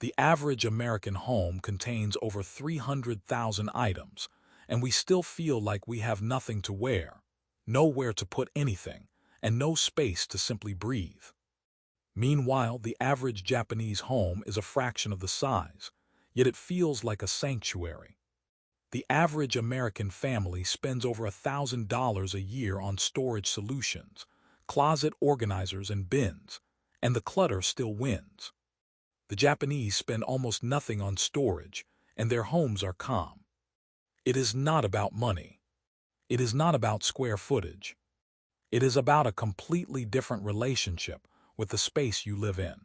The average American home contains over 300,000 items, and we still feel like we have nothing to wear, nowhere to put anything, and no space to simply breathe. Meanwhile, the average Japanese home is a fraction of the size, yet it feels like a sanctuary. The average American family spends over $1,000 a year on storage solutions, closet organizers and bins, and the clutter still wins. The Japanese spend almost nothing on storage, and their homes are calm. It is not about money. It is not about square footage. It is about a completely different relationship with the space you live in.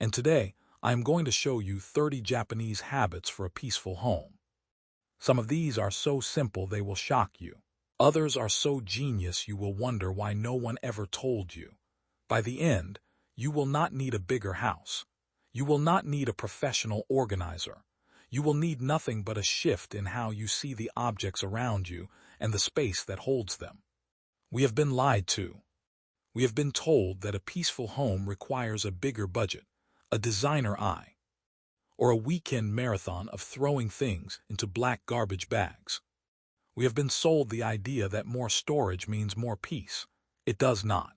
And today, I am going to show you 30 Japanese habits for a peaceful home. Some of these are so simple they will shock you. Others are so genius you will wonder why no one ever told you. By the end, you will not need a bigger house. You will not need a professional organizer. You will need nothing but a shift in how you see the objects around you and the space that holds them. We have been lied to. We have been told that a peaceful home requires a bigger budget, a designer eye, or a weekend marathon of throwing things into black garbage bags. We have been sold the idea that more storage means more peace. It does not.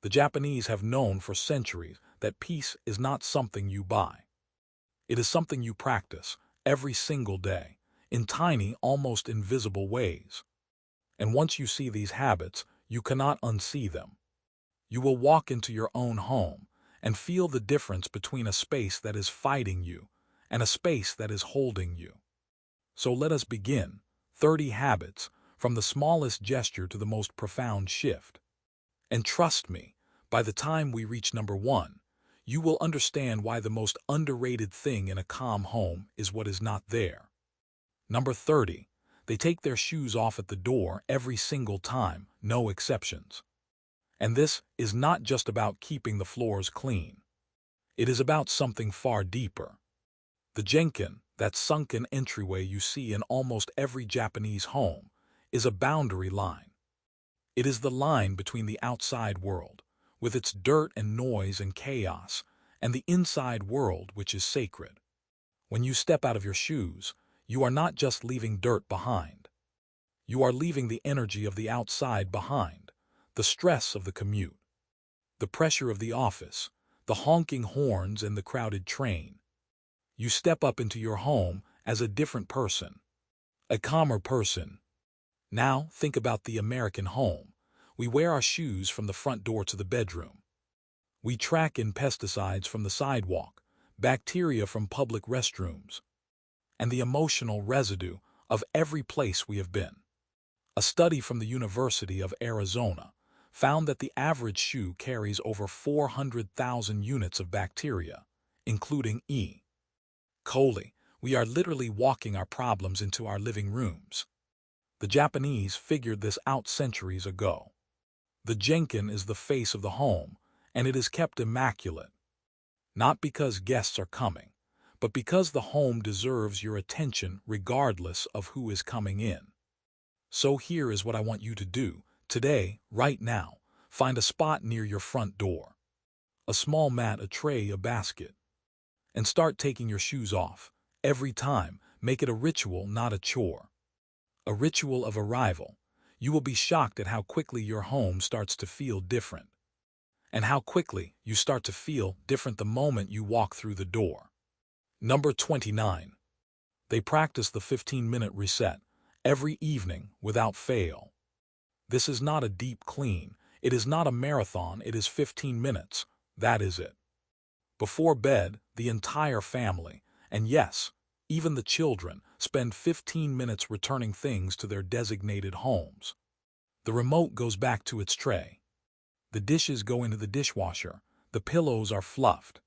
The Japanese have known for centuries that peace is not something you buy. It is something you practice every single day, in tiny, almost invisible ways. And once you see these habits, you cannot unsee them. You will walk into your own home and feel the difference between a space that is fighting you and a space that is holding you. So let us begin. 30 habits, from the smallest gesture to the most profound shift. And trust me, by the time we reach number 1, you will understand why the most underrated thing in a calm home is what is not there. Number 30. They take their shoes off at the door every single time, no exceptions. And this is not just about keeping the floors clean. It is about something far deeper. The Genkin, that sunken entryway you see in almost every Japanese home, is a boundary line. It is the line between the outside world, with its dirt and noise and chaos, and the inside world, which is sacred. When you step out of your shoes, you are not just leaving dirt behind. You are leaving the energy of the outside behind, the stress of the commute, the pressure of the office, the honking horns and the crowded train. You step up into your home as a different person, a calmer person. Now think about the American home. We wear our shoes from the front door to the bedroom. We track in pesticides from the sidewalk, bacteria from public restrooms, and the emotional residue of every place we have been. A study from the University of Arizona found that the average shoe carries over 400,000 units of bacteria, including E. coli. We are literally walking our problems into our living rooms. The Japanese figured this out centuries ago. The Genkin is the face of the home, and it is kept immaculate. Not because guests are coming, but because the home deserves your attention regardless of who is coming in. So here is what I want you to do, today, right now. Find a spot near your front door. A small mat, a tray, a basket. And start taking your shoes off. Every time, make it a ritual, not a chore. A ritual of arrival. You will be shocked at how quickly your home starts to feel different. And how quickly you start to feel different the moment you walk through the door. Number 29. They practice the 15-minute reset every evening without fail. This is not a deep clean. It is not a marathon. It is 15 minutes. That is it. Before bed, the entire family, and yes, even the children, spend 15 minutes returning things to their designated homes. The remote goes back to its tray. The dishes go into the dishwasher. The pillows are fluffed.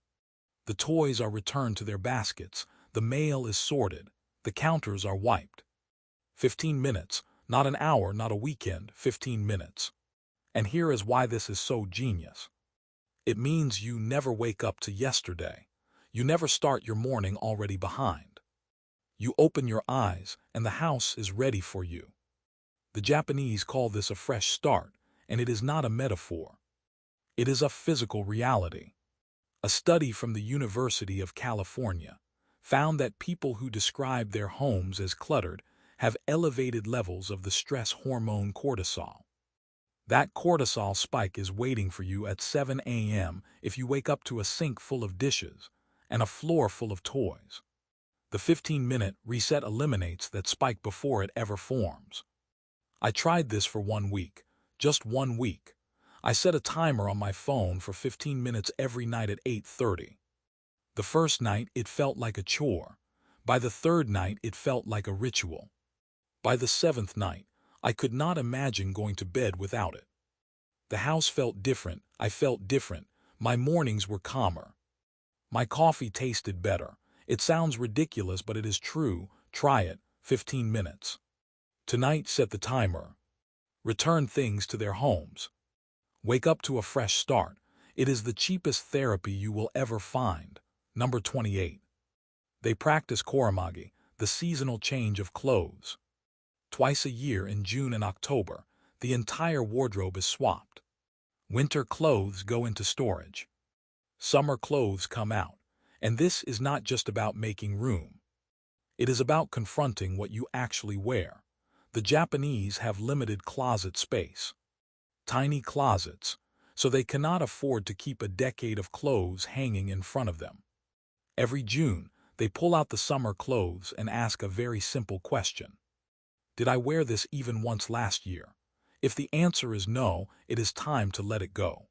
The toys are returned to their baskets. The mail is sorted. The counters are wiped. 15 minutes, not an hour, not a weekend, 15 minutes. And here is why this is so genius. It means you never wake up to yesterday. You never start your morning already behind. You open your eyes and the house is ready for you. The Japanese call this a fresh start, and it is not a metaphor. It is a physical reality. A study from the University of California found that people who describe their homes as cluttered have elevated levels of the stress hormone cortisol. That cortisol spike is waiting for you at 7 a.m. if you wake up to a sink full of dishes and a floor full of toys. The 15-minute reset eliminates that spike before it ever forms. I tried this for 1 week, just 1 week. I set a timer on my phone for 15 minutes every night at 8:30. The first night, it felt like a chore. By the third night, it felt like a ritual. By the seventh night, I could not imagine going to bed without it. The house felt different. I felt different. My mornings were calmer. My coffee tasted better. It sounds ridiculous, but it is true. Try it. 15 minutes. Tonight, set the timer. Return things to their homes. Wake up to a fresh start. It is the cheapest therapy you will ever find. Number 28. They practice koramagi, the seasonal change of clothes. Twice a year in June and October, the entire wardrobe is swapped. Winter clothes go into storage. Summer clothes come out. And this is not just about making room. It is about confronting what you actually wear. The Japanese have limited closet space. Tiny closets, so they cannot afford to keep a decade of clothes hanging in front of them. Every June, they pull out the summer clothes and ask a very simple question. Did I wear this even once last year? If the answer is no, it is time to let it go.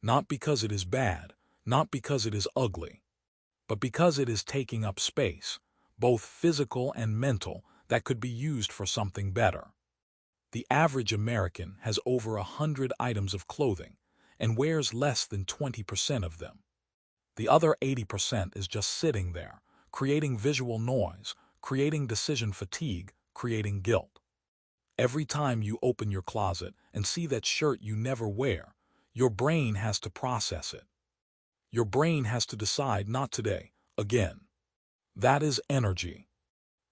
Not because it is bad, not because it is ugly, but because it is taking up space, both physical and mental, that could be used for something better. The average American has over 100 items of clothing and wears less than 20% of them. The other 80% is just sitting there, creating visual noise, creating decision fatigue, creating guilt. Every time you open your closet and see that shirt you never wear, your brain has to process it. Your brain has to decide not today, again. That is energy.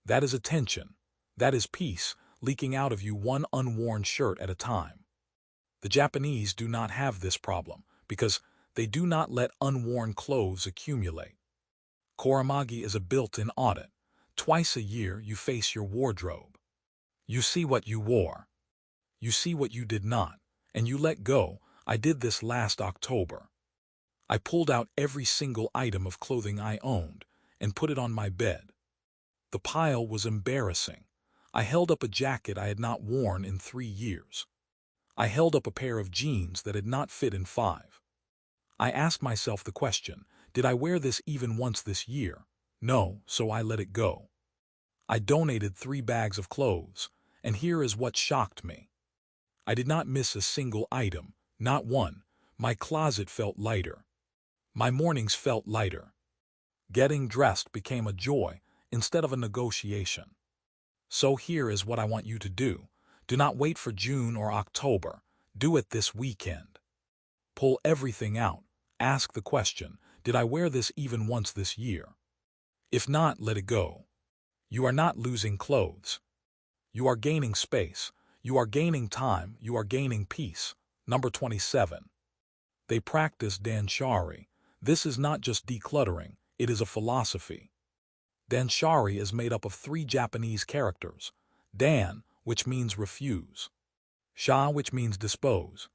That is attention. That is peace, leaking out of you one unworn shirt at a time. The Japanese do not have this problem because they do not let unworn clothes accumulate. Koramagi is a built-in audit. Twice a year you face your wardrobe. You see what you wore. You see what you did not, and you let go. I did this last October. I pulled out every single item of clothing I owned and put it on my bed. The pile was embarrassing. I held up a jacket I had not worn in 3 years. I held up a pair of jeans that had not fit in 5. I asked myself the question, did I wear this even once this year? No, so I let it go. I donated 3 bags of clothes, and here is what shocked me. I did not miss a single item, not one. My closet felt lighter. My mornings felt lighter. Getting dressed became a joy instead of a negotiation. So here is what I want you to do. Do not wait for June or October. Do it this weekend. Pull everything out. Ask the question, did I wear this even once this year? If not, let it go. You are not losing clothes. You are gaining space. You are gaining time. You are gaining peace. Number 27. They practice danshari. This is not just decluttering. It is a philosophy. Danshari is made up of 3 Japanese characters. Dan, which means refuse. Sha, which means dispose.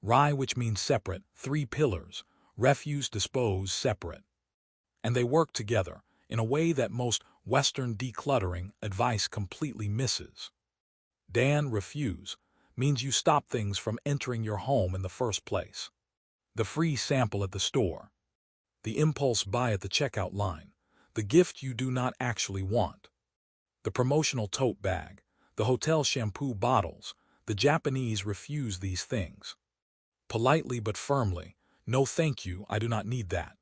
Rai, which means separate. 3 pillars. Refuse, dispose, separate. And they work together in a way that most Western decluttering advice completely misses. Dan, refuse, means you stop things from entering your home in the first place. The free sample at the store. The impulse buy at the checkout line. The gift you do not actually want. The promotional tote bag. The hotel shampoo bottles. The Japanese refuse these things. Politely but firmly, no thank you, I do not need that.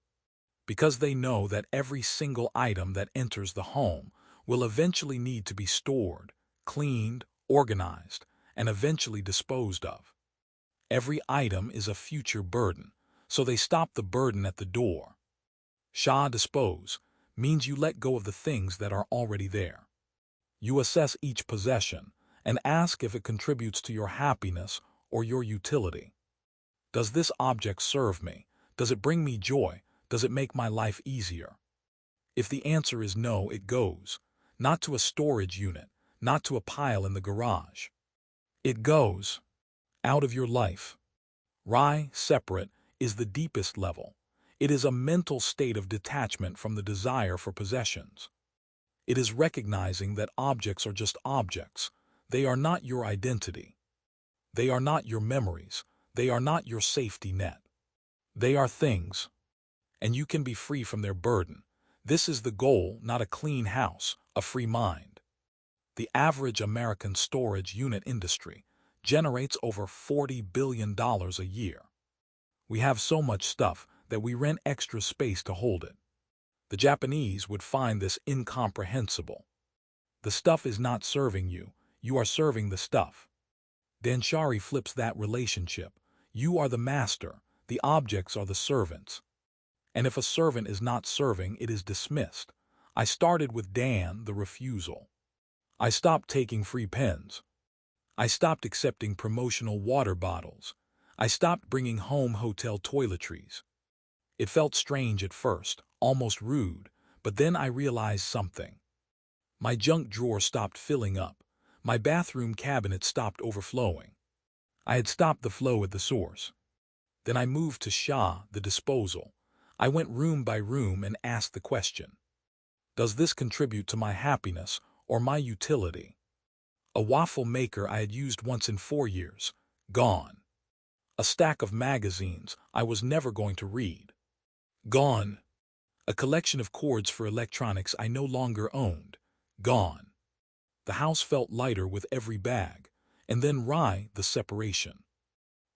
Because they know that every single item that enters the home will eventually need to be stored, cleaned, organized, and eventually disposed of. Every item is a future burden, so they stop the burden at the door. Sha, dispose, means you let go of the things that are already there. You assess each possession and ask if it contributes to your happiness or your utility. Does this object serve me? Does it bring me joy? Does it make my life easier? If the answer is no, it goes. Not to a storage unit, not to a pile in the garage. It goes out of your life. Separate, is the deepest level. It is a mental state of detachment from the desire for possessions. It is recognizing that objects are just objects. They are not your identity. They are not your memories. They are not your safety net. They are things, and you can be free from their burden. This is the goal, not a clean house, a free mind. The average American storage unit industry generates over $40 billion a year. We have so much stuff that we rent extra space to hold it. The Japanese would find this incomprehensible. The stuff is not serving you, you are serving the stuff. Danshari flips that relationship. You are the master, the objects are the servants. And if a servant is not serving, it is dismissed. I started with Dan, the refusal. I stopped taking free pens. I stopped accepting promotional water bottles. I stopped bringing home hotel toiletries. It felt strange at first, almost rude, but then I realized something. My junk drawer stopped filling up. My bathroom cabinet stopped overflowing. I had stopped the flow at the source. Then I moved to Shah, the disposal. I went room by room and asked the question, does this contribute to my happiness or my utility? A waffle maker I had used once in 4 years, gone. A stack of magazines I was never going to read, gone. A collection of cords for electronics I no longer owned, gone. The house felt lighter with every bag, and then the separation.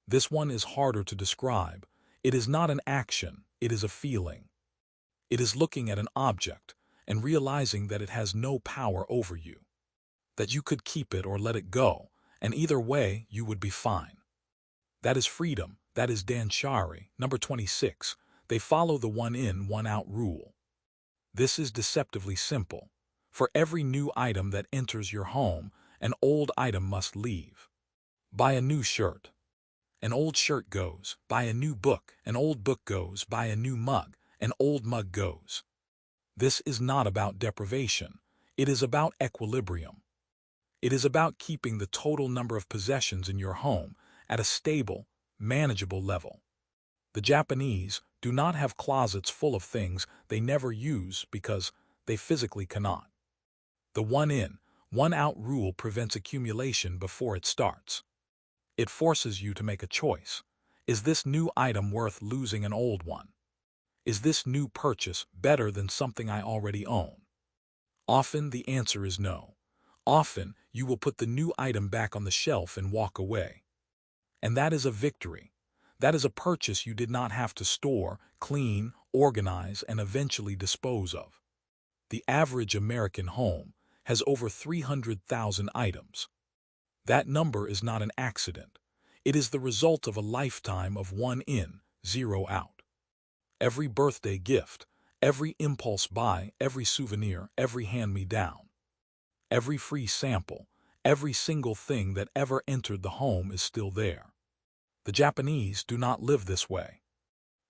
This one is harder to describe. It is not an action, it is a feeling. It is looking at an object and realizing that it has no power over you, that you could keep it or let it go, and either way you would be fine. That is freedom, that is Danshari. Number 26, they follow the one in, one out rule. This is deceptively simple. For every new item that enters your home, an old item must leave. Buy a new shirt. An old shirt goes. Buy a new book. An old book goes. Buy a new mug. An old mug goes. This is not about deprivation. It is about equilibrium. It is about keeping the total number of possessions in your home at a stable, manageable level. The Japanese do not have closets full of things they never use because they physically cannot. The one in, one out rule prevents accumulation before it starts. It forces you to make a choice. Is this new item worth losing an old one? Is this new purchase better than something I already own? Often the answer is no. Often you will put the new item back on the shelf and walk away. And that is a victory. That is a purchase you did not have to store, clean, organize, and eventually dispose of. The average American home has over 300,000 items. That number is not an accident. It is the result of a lifetime of one in, zero out. Every birthday gift, every impulse buy, every souvenir, every hand-me-down, every free sample, every single thing that ever entered the home is still there. The Japanese do not live this way.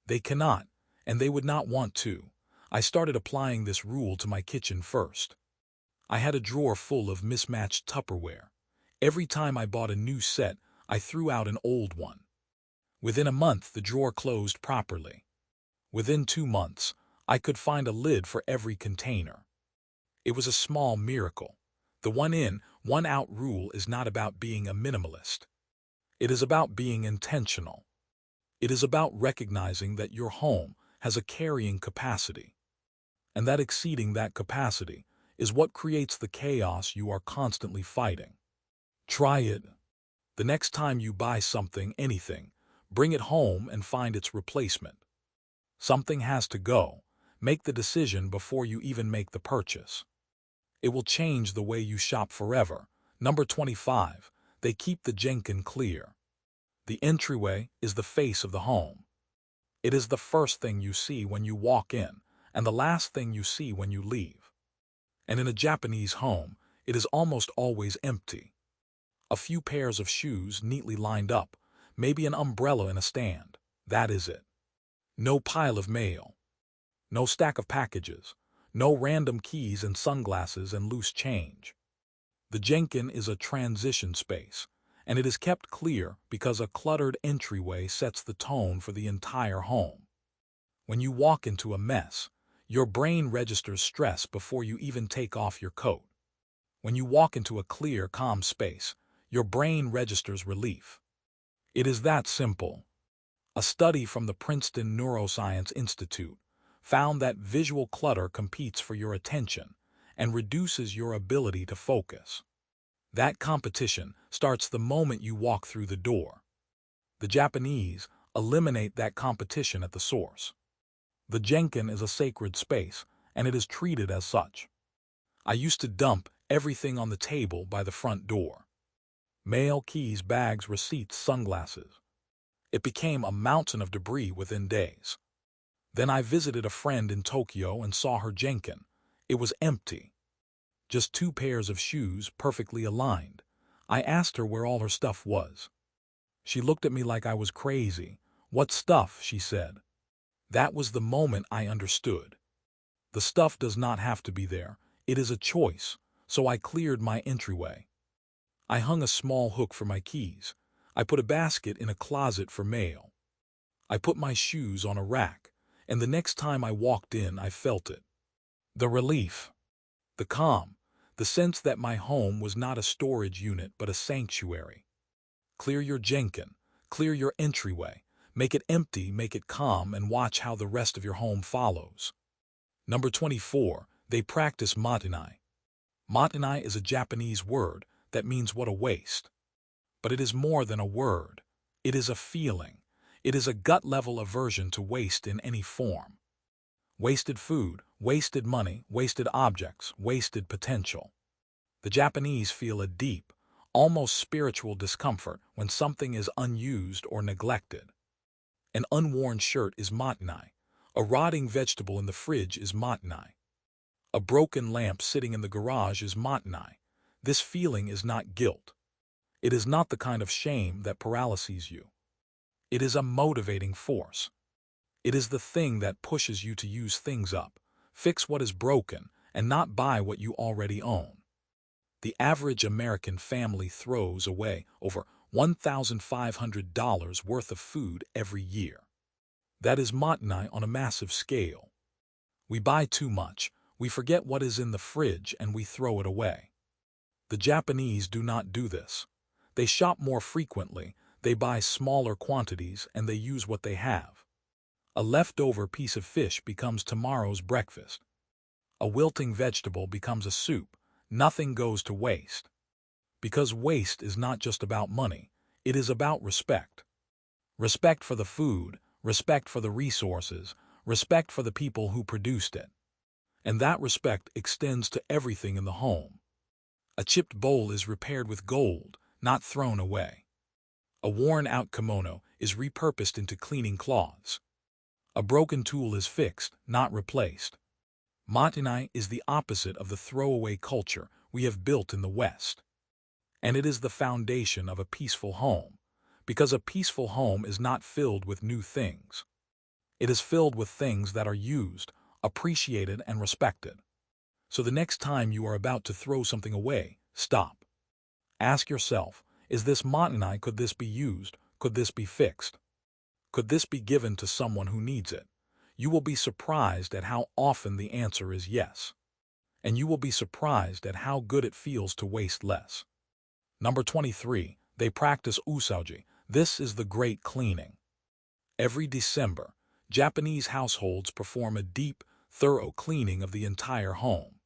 They cannot, and they would not want to. I started applying this rule to my kitchen first. I had a drawer full of mismatched Tupperware. Every time I bought a new set, I threw out an old one. Within a month, the drawer closed properly. Within 2 months, I could find a lid for every container. It was a small miracle. The one in, one out rule is not about being a minimalist. It is about being intentional. It is about recognizing that your home has a carrying capacity, and that exceeding that capacity is what creates the chaos you are constantly fighting. Try it. The next time you buy something, anything, bring it home and find its replacement. Something has to go. Make the decision before you even make the purchase. It will change the way you shop forever. Number 25, they keep the Jenkin clear. The entryway is the face of the home. It is the first thing you see when you walk in, and the last thing you see when you leave. And in a Japanese home, it is almost always empty. A few pairs of shoes neatly lined up, maybe an umbrella in a stand. That is it. No pile of mail. No stack of packages. No random keys and sunglasses and loose change. The Jenkin is a transition space, and it is kept clear because a cluttered entryway sets the tone for the entire home. When you walk into a mess, your brain registers stress before you even take off your coat. When you walk into a clear, calm space, your brain registers relief. It is that simple. A study from the Princeton Neuroscience Institute found that visual clutter competes for your attention and reduces your ability to focus. That competition starts the moment you walk through the door. The Japanese eliminate that competition at the source. The Jenkin is a sacred space, and it is treated as such. I used to dump everything on the table by the front door. Mail, keys, bags, receipts, sunglasses. It became a mountain of debris within days. Then I visited a friend in Tokyo and saw her Jenkin. It was empty. Just 2 pairs of shoes perfectly aligned. I asked her where all her stuff was. She looked at me like I was crazy. "What stuff?" she said. That was the moment I understood. The stuff does not have to be there. It is a choice. So I cleared my entryway. I hung a small hook for my keys. I put a basket in a closet for mail. I put my shoes on a rack, and the next time I walked in, I felt it. The relief, the calm, the sense that my home was not a storage unit but a sanctuary. Clear your Jenkin, clear your entryway, make it empty, make it calm, and watch how the rest of your home follows. Number 24, they practice motenai. Motenai is a Japanese word that means what a waste. But it is more than a word. It is a feeling. It is a gut-level aversion to waste in any form. Wasted food, wasted money, wasted objects, wasted potential. The Japanese feel a deep, almost spiritual discomfort when something is unused or neglected. An unworn shirt is motenai. A rotting vegetable in the fridge is motenai. A broken lamp sitting in the garage is motenai. This feeling is not guilt. It is not the kind of shame that paralyzes you. It is a motivating force. It is the thing that pushes you to use things up, fix what is broken, and not buy what you already own. The average American family throws away over $1,500 worth of food every year. That is motenai on a massive scale. We buy too much, we forget what is in the fridge, and we throw it away. The Japanese do not do this. They shop more frequently, they buy smaller quantities, and they use what they have. A leftover piece of fish becomes tomorrow's breakfast. A wilting vegetable becomes a soup. Nothing goes to waste. Because waste is not just about money, it is about respect. Respect for the food, respect for the resources, respect for the people who produced it. And that respect extends to everything in the home. A chipped bowl is repaired with gold, not thrown away. A worn-out kimono is repurposed into cleaning cloths. A broken tool is fixed, not replaced. Motenai is the opposite of the throwaway culture we have built in the West. And it is the foundation of a peaceful home, because a peaceful home is not filled with new things. It is filled with things that are used, appreciated, and respected. So the next time you are about to throw something away, stop. Ask yourself, is this motenai? Could this be used? Could this be fixed? Could this be given to someone who needs it? You will be surprised at how often the answer is yes. And you will be surprised at how good it feels to waste less. Number 23, they practice usauji. This is the great cleaning. Every December, Japanese households perform a deep, thorough cleaning of the entire home.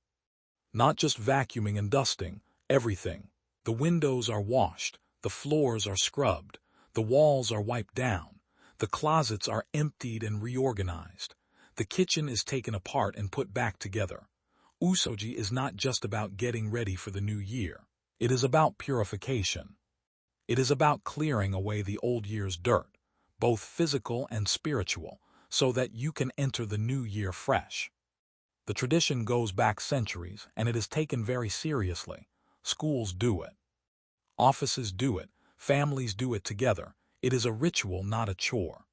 Not just vacuuming and dusting, everything. The windows are washed, the floors are scrubbed, the walls are wiped down, the closets are emptied and reorganized. The kitchen is taken apart and put back together. Usauji is not just about getting ready for the new year. It is about purification. It is about clearing away the old year's dirt, both physical and spiritual, so that you can enter the new year fresh. The tradition goes back centuries, and it is taken very seriously. Schools do it. Offices do it. Families do it together. It is a ritual, not a chore.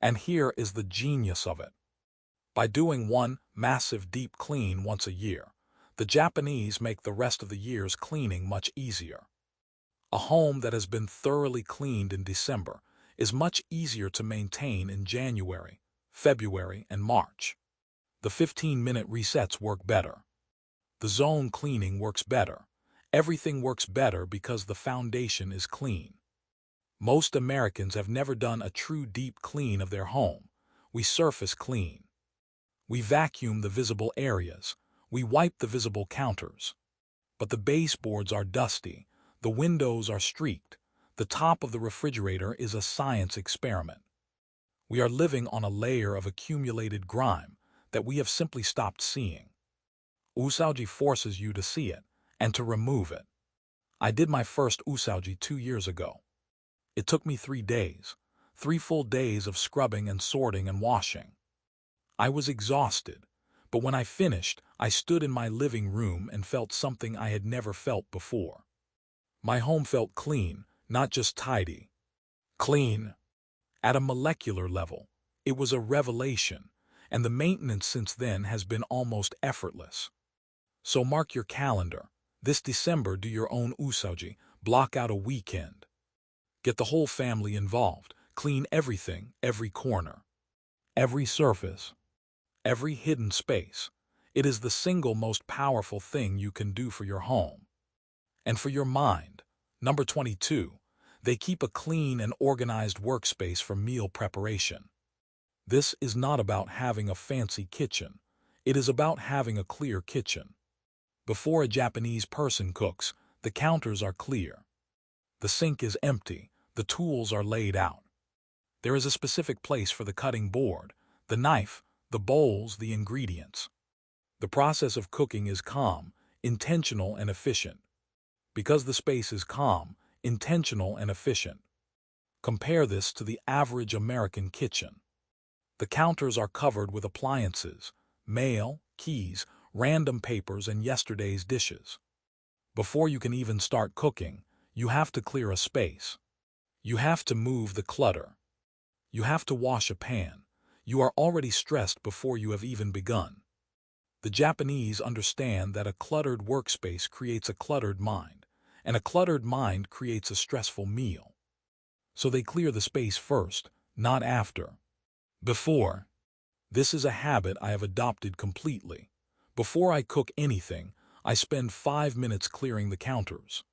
And here is the genius of it. By doing one massive deep clean once a year, the Japanese make the rest of the year's cleaning much easier. A home that has been thoroughly cleaned in December is much easier to maintain in January, February, and March. The 15-minute resets work better. The zone cleaning works better. Everything works better because the foundation is clean. Most Americans have never done a true deep clean of their home. We surface clean. We vacuum the visible areas. We wipe the visible counters. But the baseboards are dusty. The windows are streaked. The top of the refrigerator is a science experiment. We are living on a layer of accumulated grime that we have simply stopped seeing. Usauji forces you to see it and to remove it. I did my first usauji 2 years ago. It took me 3 days, 3 full days of scrubbing and sorting and washing. I was exhausted, but when I finished, I stood in my living room and felt something I had never felt before. My home felt clean, not just tidy. Clean. At a molecular level, it was a revelation, and the maintenance since then has been almost effortless. So mark your calendar. This December, do your own usauji. Block out a weekend. Get the whole family involved. Clean everything, every corner, every surface, every hidden space. It is the single most powerful thing you can do for your home. And for your mind. Number 22. They keep a clean and organized workspace for meal preparation. This is not about having a fancy kitchen. It is about having a clear kitchen. Before a Japanese person cooks, the counters are clear. The sink is empty. The tools are laid out. There is a specific place for the cutting board, the knife, the bowls, the ingredients. The process of cooking is calm, intentional, and efficient. Because the space is calm, intentional, and efficient. Compare this to the average American kitchen. The counters are covered with appliances, mail, keys, random papers, and yesterday's dishes. Before you can even start cooking, you have to clear a space. You have to move the clutter. You have to wash a pan. You are already stressed before you have even begun. The Japanese understand that a cluttered workspace creates a cluttered mind, and a cluttered mind creates a stressful meal. So they clear the space first, not after. Before. This is a habit I have adopted completely. Before I cook anything, I spend 5 minutes clearing the counters.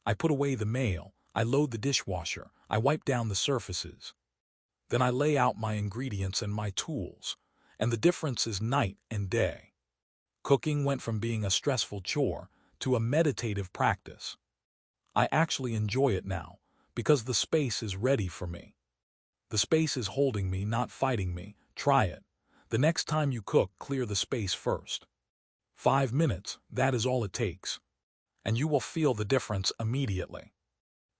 I put away the mail, I load the dishwasher, I wipe down the surfaces. Then I lay out my ingredients and my tools, and the difference is night and day. Cooking went from being a stressful chore to a meditative practice. I actually enjoy it now, because the space is ready for me. The space is holding me, not fighting me. Try it. The next time you cook, clear the space first. 5 minutes, that is all it takes. And you will feel the difference immediately.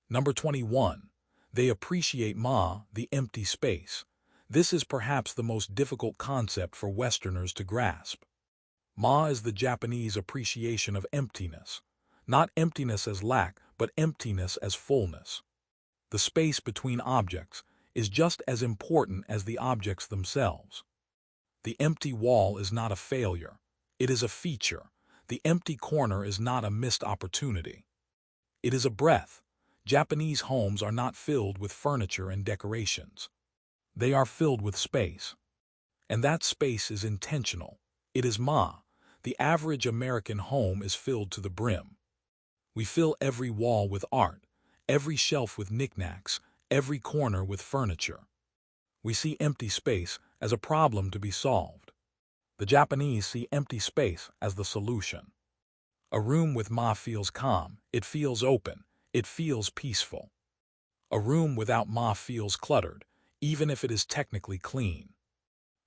Number 21. They appreciate the empty space. This is perhaps the most difficult concept for Westerners to grasp. Is the Japanese appreciation of emptiness. Not emptiness as lack, but emptiness as fullness. The space between objects is just as important as the objects themselves. The empty wall is not a failure. It is a feature. The empty corner is not a missed opportunity. It is a breath. Japanese homes are not filled with furniture and decorations. They are filled with space. And that space is intentional. It is The average American home is filled to the brim. We fill every wall with art, every shelf with knickknacks, every corner with furniture. We see empty space as a problem to be solved. The Japanese see empty space as the solution. A room with feels calm, it feels open, it feels peaceful. A room without feels cluttered, even if it is technically clean.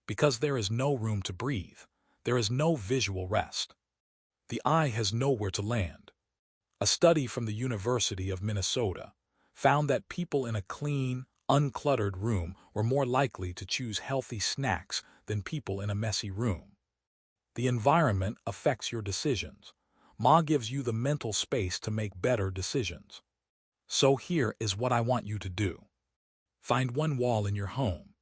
Because there is no room to breathe, there is no visual rest. The eye has nowhere to land. A study from the University of Minnesota found that people in a clean, uncluttered room were more likely to choose healthy snacks than people in a messy room. The environment affects your decisions. Gives you the mental space to make better decisions. So here is what I want you to do. Find one wall in your home,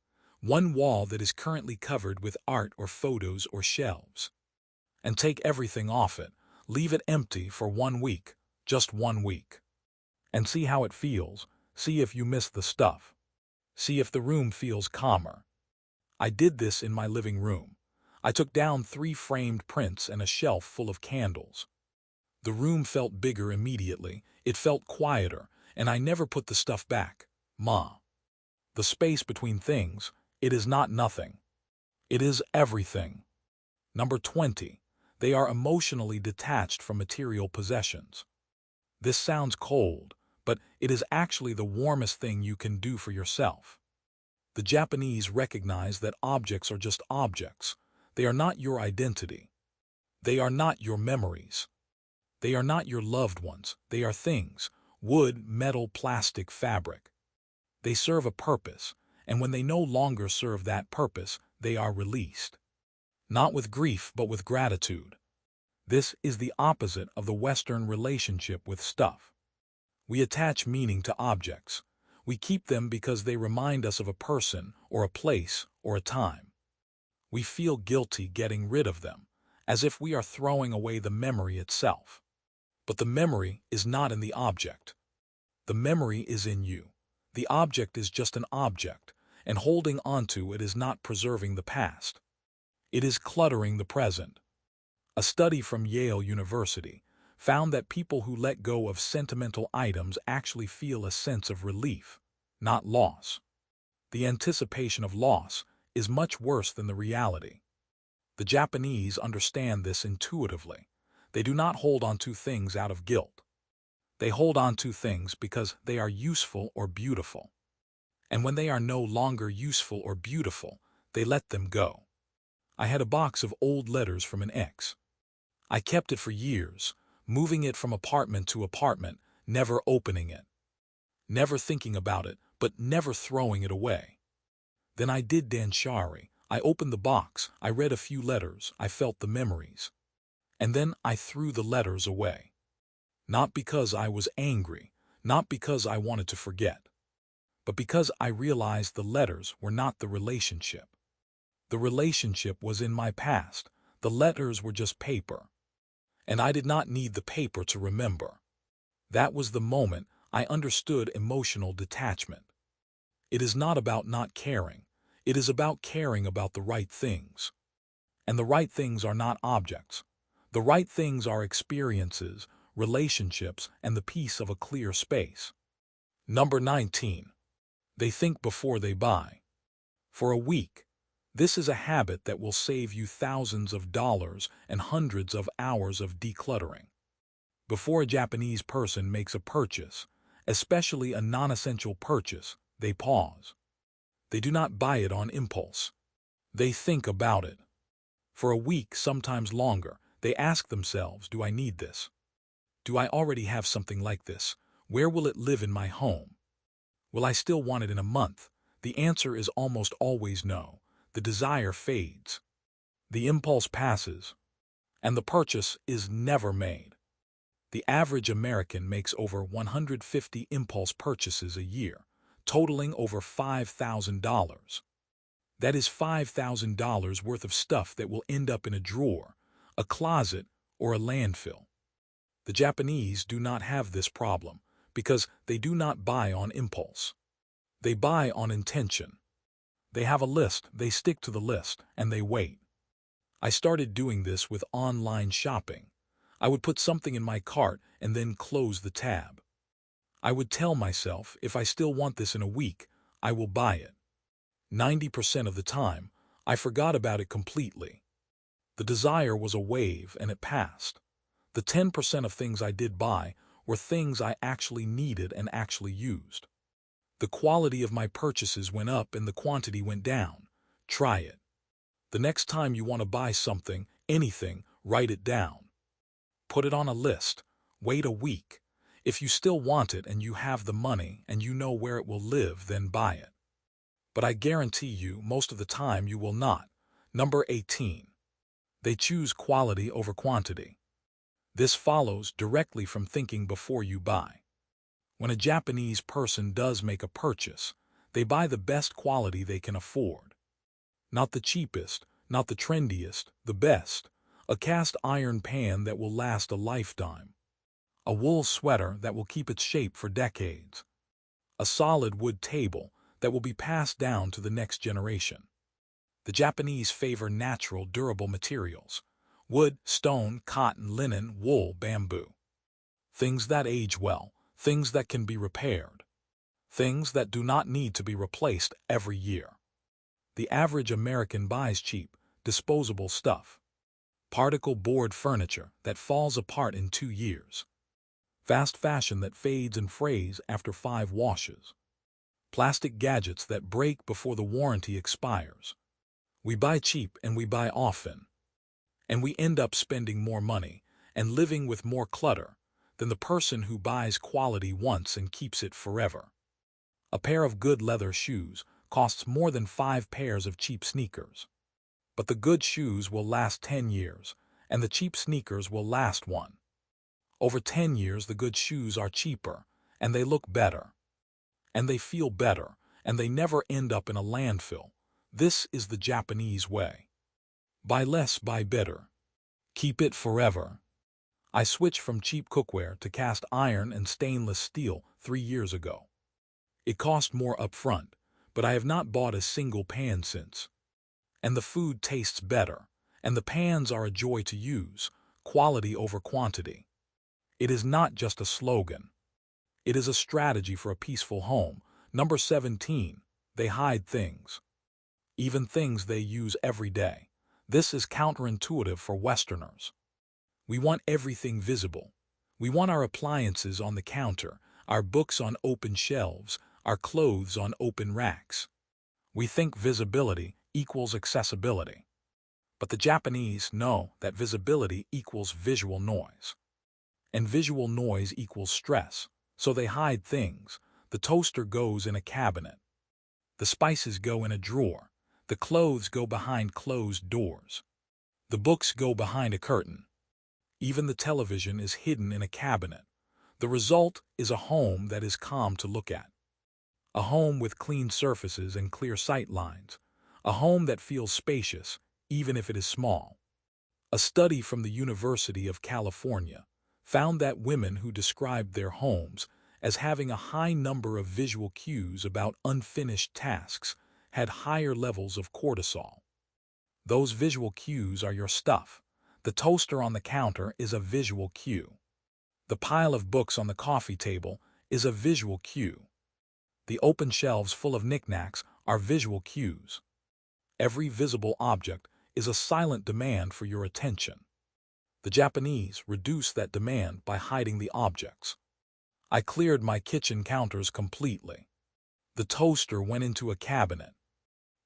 One wall that is currently covered with art or photos or shelves. And take everything off it. Leave it empty for 1 week, just 1 week. And see how it feels. See if you miss the stuff. See if the room feels calmer. I did this in my living room. I took down 3 framed prints and a shelf full of candles. The room felt bigger immediately, it felt quieter, and I never put the stuff back. The space between things, it is not nothing. It is everything. Number 20. They are emotionally detached from material possessions. This sounds cold, but it is actually the warmest thing you can do for yourself. The Japanese recognize that objects are just objects. They are not your identity. They are not your memories. They are not your loved ones. They are things: wood, metal, plastic, fabric. They serve a purpose, and when they no longer serve that purpose, they are released. Not with grief, but with gratitude. This is the opposite of the Western relationship with stuff. We attach meaning to objects. We keep them because they remind us of a person or a place or a time. We feel guilty getting rid of them, as if we are throwing away the memory itself. But the memory is not in the object. The memory is in you. The object is just an object, and holding onto it is not preserving the past. It is cluttering the present. A study from Yale University found that people who let go of sentimental items actually feel a sense of relief, not loss. The anticipation of loss is much worse than the reality. The Japanese understand this intuitively. They do not hold on to things out of guilt. They hold on to things because they are useful or beautiful. And when they are no longer useful or beautiful, they let them go. I had a box of old letters from an ex. I kept it for years, moving it from apartment to apartment, never opening it. Never thinking about it, but never throwing it away. Then I did Danshari. I opened the box, I read a few letters, I felt the memories. And then I threw the letters away. Not because I was angry, not because I wanted to forget, but because I realized the letters were not the relationship. The relationship was in my past. The letters were just paper. And I did not need the paper to remember. That was the moment I understood emotional detachment. It is not about not caring. It is about caring about the right things. And the right things are not objects. The right things are experiences, relationships, and the peace of a clear space. Number 19. They think before they buy. For a week, this is a habit that will save you thousands of dollars and hundreds of hours of decluttering. Before a Japanese person makes a purchase, especially a non-essential purchase, they pause. They do not buy it on impulse. They think about it. For a week, sometimes longer, they ask themselves, do I need this? Do I already have something like this? Where will it live in my home? Will I still want it in a month? The answer is almost always no. The desire fades. The impulse passes. And the purchase is never made. The average American makes over 150 impulse purchases a year, totaling over $5,000. That is $5,000 worth of stuff that will end up in a drawer, a closet, or a landfill. The Japanese do not have this problem because they do not buy on impulse. They buy on intention. They have a list, they stick to the list, and they wait. I started doing this with online shopping. I would put something in my cart and then close the tab. I would tell myself, if I still want this in a week, I will buy it. 90% of the time, I forgot about it completely. The desire was a wave and it passed. The 10% of things I did buy were things I actually needed and actually used. The quality of my purchases went up and the quantity went down. Try it. The next time you want to buy something, anything, write it down. Put it on a list. Wait a week. If you still want it and you have the money and you know where it will live, then buy it. But I guarantee you, most of the time you will not. Number 18. They choose quality over quantity. This follows directly from thinking before you buy. When a Japanese person does make a purchase, They buy the best quality they can afford. Not the cheapest, not the trendiest, the best. A cast iron pan that will last a lifetime. A wool sweater that will keep its shape for decades. A solid wood table that will be passed down to the next generation. The Japanese favor natural, durable materials. Wood, stone, cotton, linen, wool, bamboo. Things that age well, things that can be repaired. Things that do not need to be replaced every year. The average American buys cheap, disposable stuff. Particle board furniture that falls apart in 2 years. Fast fashion that fades and frays after 5 washes. Plastic gadgets that break before the warranty expires. We buy cheap and we buy often. And we end up spending more money and living with more clutter than the person who buys quality once and keeps it forever. A pair of good leather shoes costs more than 5 pairs of cheap sneakers. But the good shoes will last 10 years, and the cheap sneakers will last 1. Over 10 years, the good shoes are cheaper, and they look better. And they feel better, and they never end up in a landfill. This is the Japanese way. Buy less, buy better. Keep it forever. I switched from cheap cookware to cast iron and stainless steel 3 years ago. It cost more up front, but I have not bought a single pan since. And the food tastes better, and the pans are a joy to use, quality over quantity. It is not just a slogan. It is a strategy for a peaceful home. Number 17, they hide things. Even things they use every day. This is counterintuitive for Westerners. We want everything visible. We want our appliances on the counter, our books on open shelves, our clothes on open racks. We think visibility equals accessibility. But the Japanese know that visibility equals visual noise. And visual noise equals stress, so they hide things. The toaster goes in a cabinet. The spices go in a drawer. The clothes go behind closed doors. The books go behind a curtain. Even the television is hidden in a cabinet. The result is a home that is calm to look at. A home with clean surfaces and clear sight lines. A home that feels spacious, even if it is small. A study from the University of California found that women who described their homes as having a high number of visual cues about unfinished tasks had higher levels of cortisol. Those visual cues are your stuff. The toaster on the counter is a visual cue. The pile of books on the coffee table is a visual cue. The open shelves full of knickknacks are visual cues. Every visible object is a silent demand for your attention. The Japanese reduce that demand by hiding the objects. I cleared my kitchen counters completely. The toaster went into a cabinet.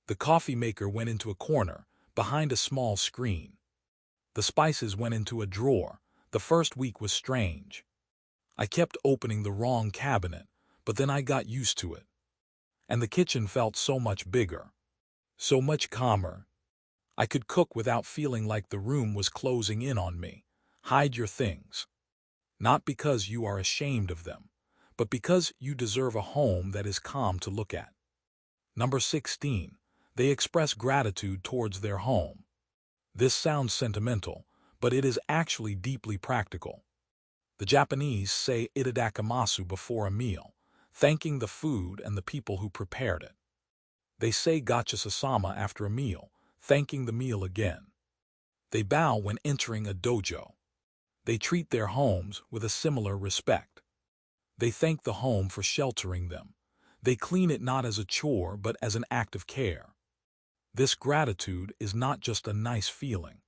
The coffee maker went into a corner, behind a small screen. The spices went into a drawer. The first week was strange. I kept opening the wrong cabinet, but then I got used to it. And the kitchen felt so much bigger, so much calmer. I could cook without feeling like the room was closing in on me. Hide your things. Not because you are ashamed of them, but because you deserve a home that is calm to look at. Number 16, they express gratitude towards their home. This sounds sentimental, but it is actually deeply practical. The Japanese say itadakimasu before a meal, thanking the food and the people who prepared it. They say gachasasama after a meal, thanking the meal again. They bow when entering a dojo. They treat their homes with a similar respect. They thank the home for sheltering them. They clean it not as a chore but as an act of care. This gratitude is not just a nice feeling.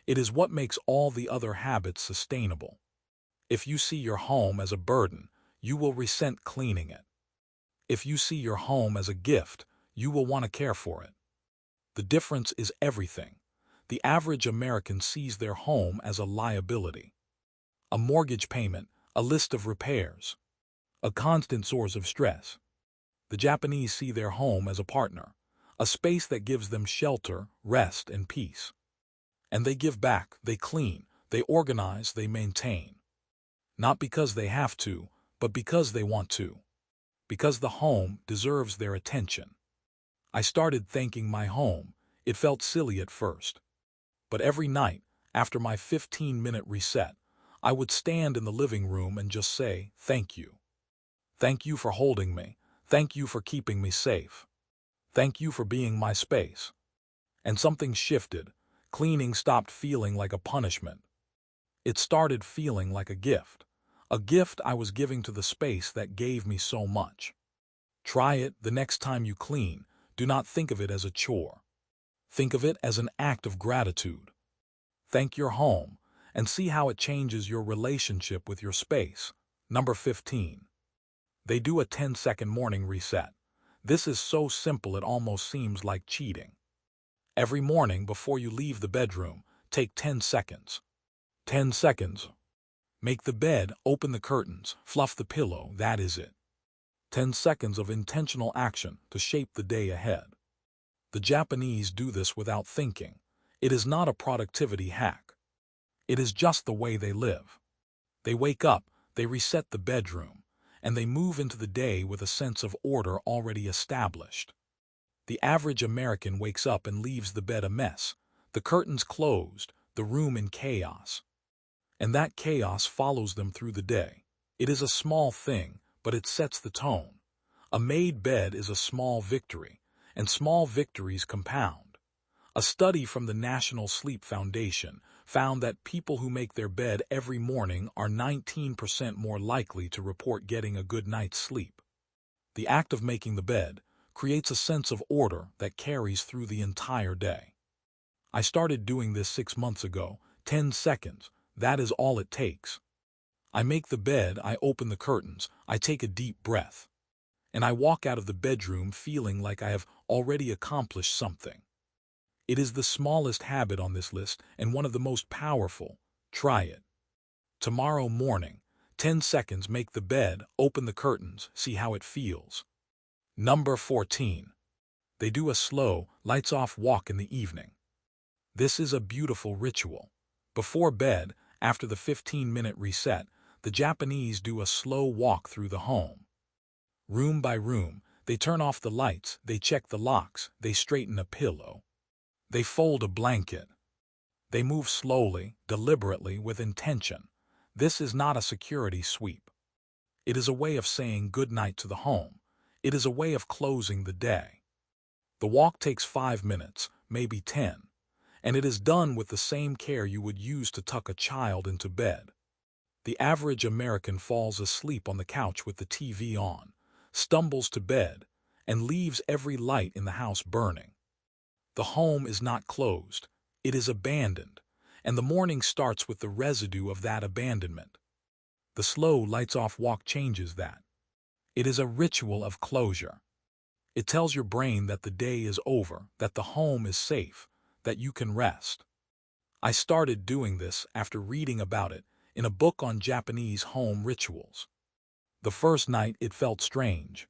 It is what makes all the other habits sustainable. If you see your home as a burden, you will resent cleaning it. If you see your home as a gift, you will want to care for it. The difference is everything. The average American sees their home as a liability. A mortgage payment, a list of repairs, a constant source of stress. The Japanese see their home as a partner, a space that gives them shelter, rest, and peace. And they give back, they clean, they organize, they maintain. Not because they have to, but because they want to. Because the home deserves their attention. I started thanking my home. It felt silly at first. But every night, after my 15-minute reset, I would stand in the living room and just say, "Thank you. Thank you for holding me. Thank you for keeping me safe. Thank you for being my space." And something shifted. Cleaning stopped feeling like a punishment. It started feeling like a gift. A gift I was giving to the space that gave me so much. Try it the next time you clean. Do not think of it as a chore. Think of it as an act of gratitude. Thank your home and see how it changes your relationship with your space. Number 15. They do a 10-second morning reset. This is so simple it almost seems like cheating. Every morning before you leave the bedroom, take 10 seconds. 10 seconds. Make the bed, open the curtains, fluff the pillow, that is it. 10 seconds of intentional action to shape the day ahead. The Japanese do this without thinking. It is not a productivity hack. It is just the way they live. They wake up, they reset the bedroom, and they move into the day with a sense of order already established. The average American wakes up and leaves the bed a mess, the curtains closed, the room in chaos. And that chaos follows them through the day. It is a small thing, but it sets the tone. A made bed is a small victory, and small victories compound. A study from the National Sleep Foundation found that people who make their bed every morning are 19% more likely to report getting a good night's sleep. The act of making the bed creates a sense of order that carries through the entire day. I started doing this 6 months ago, 10 seconds, that is all it takes. I make the bed, I open the curtains, I take a deep breath. And I walk out of the bedroom feeling like I have already accomplished something. It is the smallest habit on this list and one of the most powerful. Try it. Tomorrow morning, 10 seconds, make the bed, open the curtains, see how it feels. Number 14. They do a slow, lights-off walk in the evening. This is a beautiful ritual. Before bed, after the 15-minute reset, the Japanese do a slow walk through the home. Room by room, they turn off the lights, they check the locks, they straighten a pillow. They fold a blanket. They move slowly, deliberately, with intention. This is not a security sweep. It is a way of saying good night to the home. It is a way of closing the day. The walk takes 5 minutes, maybe 10, and it is done with the same care you would use to tuck a child into bed. The average American falls asleep on the couch with the TV on, stumbles to bed, and leaves every light in the house burning. The home is not closed, it is abandoned, and the morning starts with the residue of that abandonment. The slow lights-off walk changes that. It is a ritual of closure. It tells your brain that the day is over, that the home is safe, that you can rest. I started doing this after reading about it in a book on Japanese home rituals. The first night it felt strange.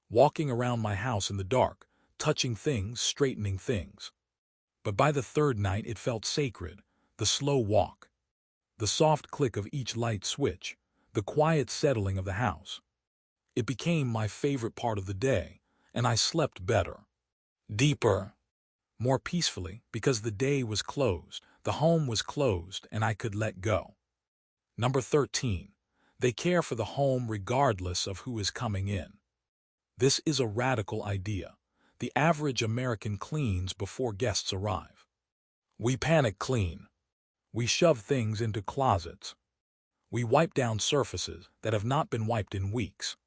Walking around my house in the dark, touching things, straightening things. But by the third night it felt sacred, the slow walk, the soft click of each light switch, the quiet settling of the house. It became my favorite part of the day, and I slept better, deeper, more peacefully because the day was closed, the home was closed, and I could let go. Number 13. They care for the home regardless of who is coming in. This is a radical idea. The average American cleans before guests arrive. We panic clean. We shove things into closets. We wipe down surfaces that have not been wiped in weeks.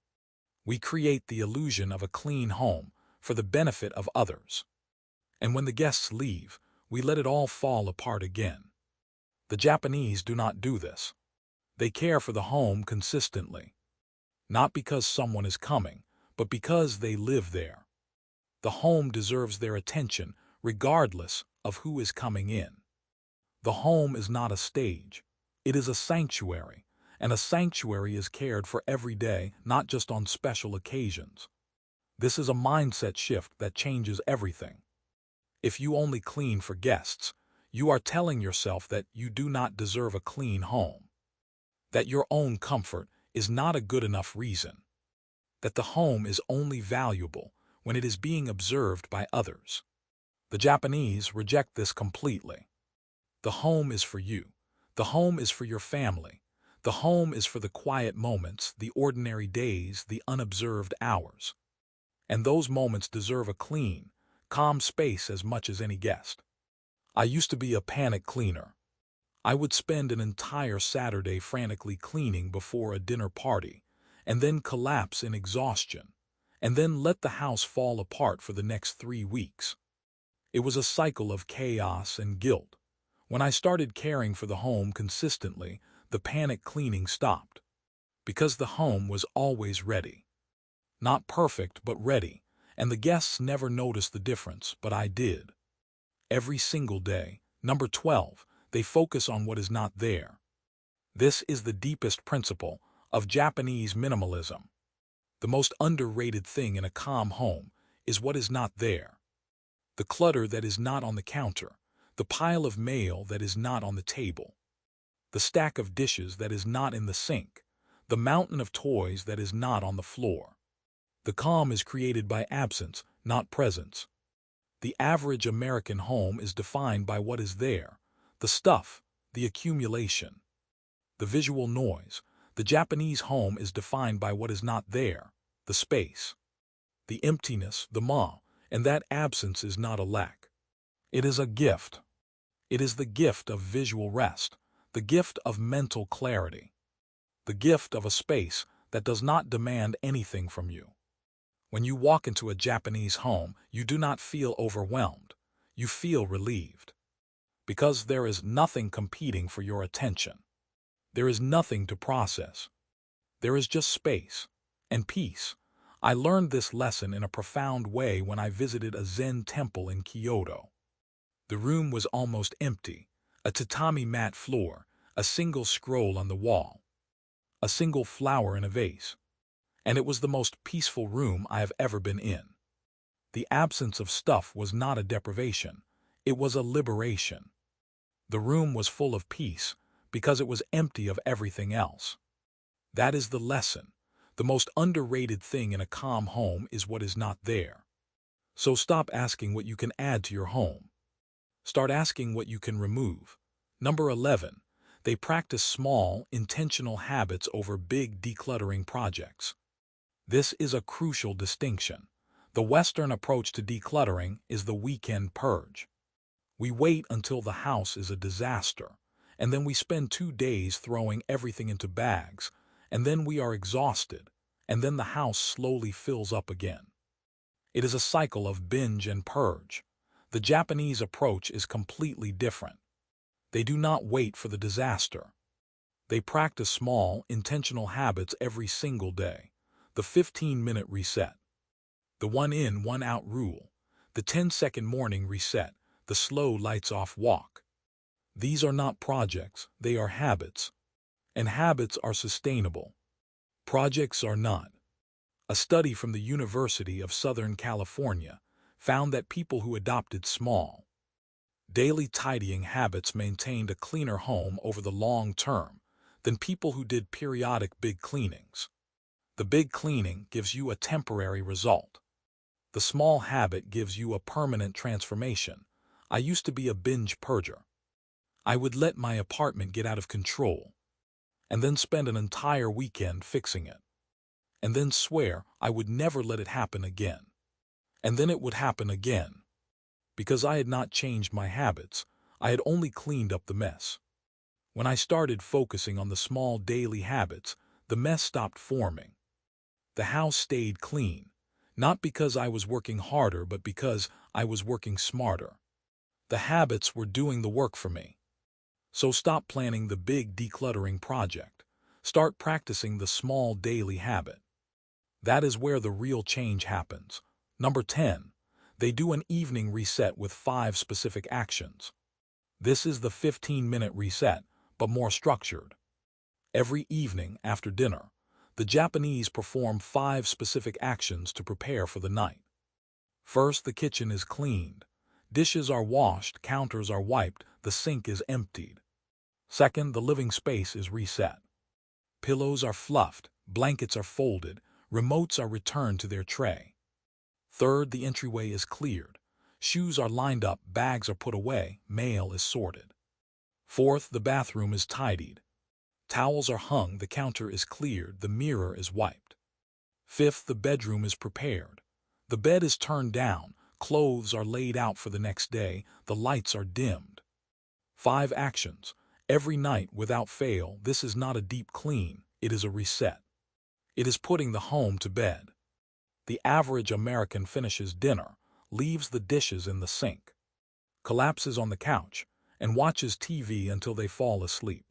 We create the illusion of a clean home for the benefit of others. And when the guests leave, we let it all fall apart again. The Japanese do not do this. They care for the home consistently. Not because someone is coming, but because they live there. The home deserves their attention regardless of who is coming in. The home is not a stage. It is a sanctuary, and a sanctuary is cared for every day, not just on special occasions. This is a mindset shift that changes everything. If you only clean for guests, you are telling yourself that you do not deserve a clean home. That your own comfort is not a good enough reason. that the home is only valuable when it is being observed by others. The Japanese reject this completely. The home is for you. The home is for your family. The home is for the quiet moments, the ordinary days, the unobserved hours. And those moments deserve a clean, calm space as much as any guest. I used to be a panic cleaner. I would spend an entire Saturday frantically cleaning before a dinner party, and then collapse in exhaustion, and then let the house fall apart for the next 3 weeks. It was a cycle of chaos and guilt. When I started caring for the home consistently, the panic cleaning stopped. Because the home was always ready. Not perfect, but ready, and the guests never noticed the difference, but I did. Every single day. Number 12, they focus on what is not there. This is the deepest principle of Japanese minimalism. The most underrated thing in a calm home is what is not there. The clutter that is not on the counter, the pile of mail that is not on the table, the stack of dishes that is not in the sink, the mountain of toys that is not on the floor. The calm is created by absence, not presence. The average American home is defined by what is there, the stuff, the accumulation, the visual noise. The Japanese home is defined by what is not there, the space, the emptiness, the and that absence is not a lack. It is a gift. It is the gift of visual rest, the gift of mental clarity, the gift of a space that does not demand anything from you. When you walk into a Japanese home, you do not feel overwhelmed. You feel relieved. Because there is nothing competing for your attention. There is nothing to process. There is just space and peace. I learned this lesson in a profound way when I visited a Zen temple in Kyoto. The room was almost empty, a tatami mat floor, a single scroll on the wall, a single flower in a vase. And it was the most peaceful room I have ever been in. The absence of stuff was not a deprivation, it was a liberation. The room was full of peace because it was empty of everything else. That is the lesson. The most underrated thing in a calm home is what is not there. So stop asking what you can add to your home. Start asking what you can remove. Number 11. They practice small, intentional habits over big decluttering projects. This is a crucial distinction. The Western approach to decluttering is the weekend purge. We wait until the house is a disaster, and then we spend 2 days throwing everything into bags, and then we are exhausted, and then the house slowly fills up again. It is a cycle of binge and purge. The Japanese approach is completely different. They do not wait for the disaster. They practice small, intentional habits every single day. The 15-minute reset, the 1 in, 1 out rule, the 10-second morning reset, the slow lights-off walk. These are not projects, they are habits. And habits are sustainable. Projects are not. A study from the University of Southern California found that people who adopted small, daily tidying habits maintained a cleaner home over the long term than people who did periodic big cleanings. The big cleaning gives you a temporary result. The small habit gives you a permanent transformation. I used to be a binge purger. I would let my apartment get out of control, and then spend an entire weekend fixing it, and then swear I would never let it happen again. And then it would happen again. Because I had not changed my habits, I had only cleaned up the mess. When I started focusing on the small daily habits, the mess stopped forming. The house stayed clean, not because I was working harder, but because I was working smarter. The habits were doing the work for me. So stop planning the big decluttering project. Start practicing the small daily habit. That is where the real change happens. Number 10. They do an evening reset with 5 specific actions. This is the 15-minute reset, but more structured. Every evening after dinner, the Japanese perform 5 specific actions to prepare for the night. First, the kitchen is cleaned. Dishes are washed, counters are wiped, the sink is emptied. Second, the living space is reset. Pillows are fluffed, blankets are folded, Remotes are returned to their tray. Third, the entryway is cleared. Shoes are lined up, bags are put away, mail is sorted. Fourth, the bathroom is tidied. Towels are hung, the counter is cleared, the mirror is wiped. Fifth, the bedroom is prepared. The bed is turned down, clothes are laid out for the next day, the lights are dimmed. 5 actions. Every night, without fail, this is not a deep clean, it is a reset. It is putting the home to bed. The average American finishes dinner, leaves the dishes in the sink, collapses on the couch, and watches TV until they fall asleep.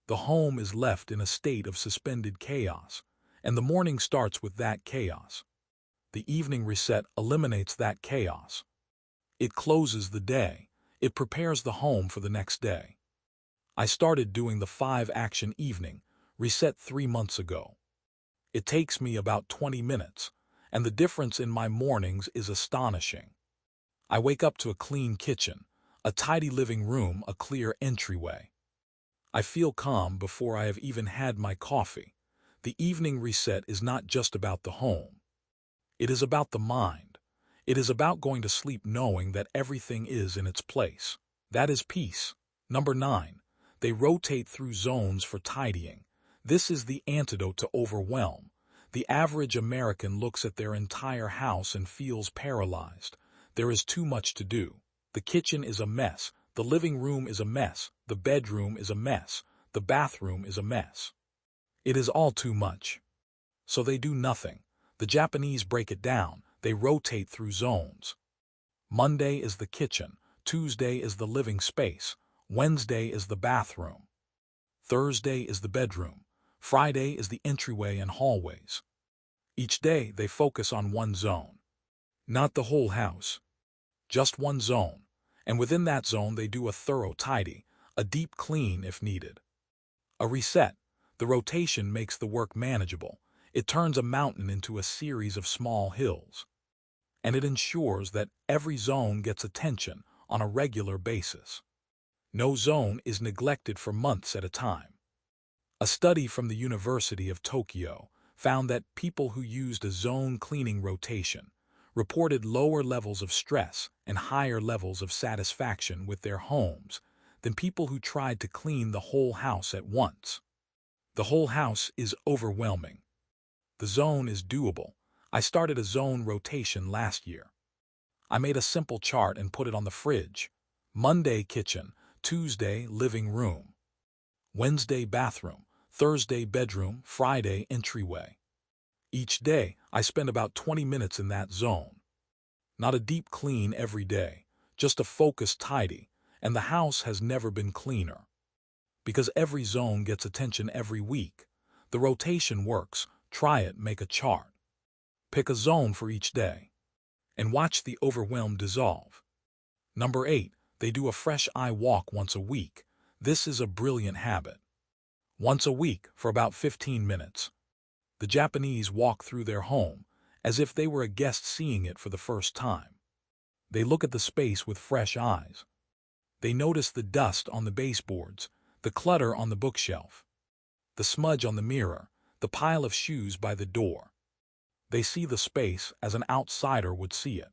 The home is left in a state of suspended chaos, and the morning starts with that chaos. The evening reset eliminates that chaos. It closes the day. It prepares the home for the next day. I started doing the 5-action evening reset 3 months ago. It takes me about 20 minutes, and the difference in my mornings is astonishing. I wake up to a clean kitchen, a tidy living room, a clear entryway. I feel calm before I have even had my coffee. The evening reset is not just about the home. It is about the mind. It is about going to sleep knowing that everything is in its place. That is peace. Number 9. They rotate through zones for tidying. This is the antidote to overwhelm. The average American looks at their entire house and feels paralyzed. There is too much to do. The kitchen is a mess. The living room is a mess. The bedroom is a mess. The bathroom is a mess. It is all too much. So they do nothing. The Japanese break it down. They rotate through zones. Monday is the kitchen. Tuesday is the living space. Wednesday is the bathroom. Thursday is the bedroom. Friday is the entryway and hallways. Each day they focus on one zone. Not the whole house. Just one zone. And within that zone they do a thorough tidy, a deep clean if needed. A reset. The rotation makes the work manageable. It turns a mountain into a series of small hills. And it ensures that every zone gets attention on a regular basis. No zone is neglected for months at a time. A study from the University of Tokyo found that people who used a zone cleaning rotation reported lower levels of stress and higher levels of satisfaction with their homes than people who tried to clean the whole house at once. The whole house is overwhelming. The zone is doable. I started a zone rotation last year. I made a simple chart and put it on the fridge. Monday, kitchen. Tuesday, living room. Wednesday, bathroom. Thursday, bedroom. Friday, entryway. Each day, I spend about 20 minutes in that zone. Not a deep clean every day, just a focused tidy, and the house has never been cleaner. Because every zone gets attention every week. The rotation works. Try it, make a chart. Pick a zone for each day. And watch the overwhelm dissolve. Number 8. They do a fresh eye walk once a week. This is a brilliant habit. Once a week, for about 15 minutes. The Japanese walk through their home as if they were a guest seeing it for the first time. They look at the space with fresh eyes. They notice the dust on the baseboards, the clutter on the bookshelf, the smudge on the mirror, the pile of shoes by the door. They see the space as an outsider would see it,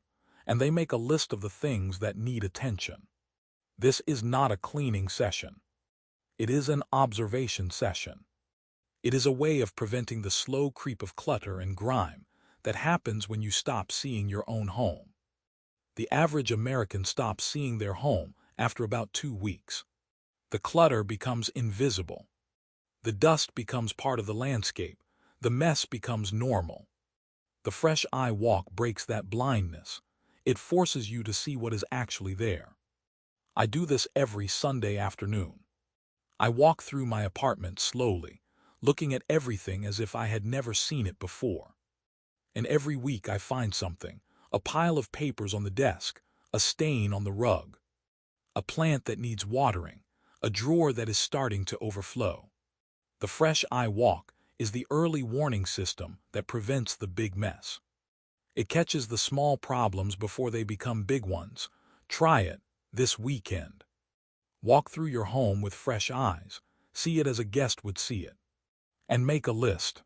and they make a list of the things that need attention. This is not a cleaning session. It is an observation session. It is a way of preventing the slow creep of clutter and grime that happens when you stop seeing your own home. The average American stops seeing their home after about 2 weeks. The clutter becomes invisible. The dust becomes part of the landscape. The mess becomes normal. The fresh eye walk breaks that blindness. It forces you to see what is actually there. I do this every Sunday afternoon. I walk through my apartment slowly, looking at everything as if I had never seen it before. And every week I find something, a pile of papers on the desk, a stain on the rug, a plant that needs watering, a drawer that is starting to overflow. The fresh eye walk is the early warning system that prevents the big mess. It catches the small problems before they become big ones. Try it this weekend. Walk through your home with fresh eyes. See it as a guest would see it. And make a list.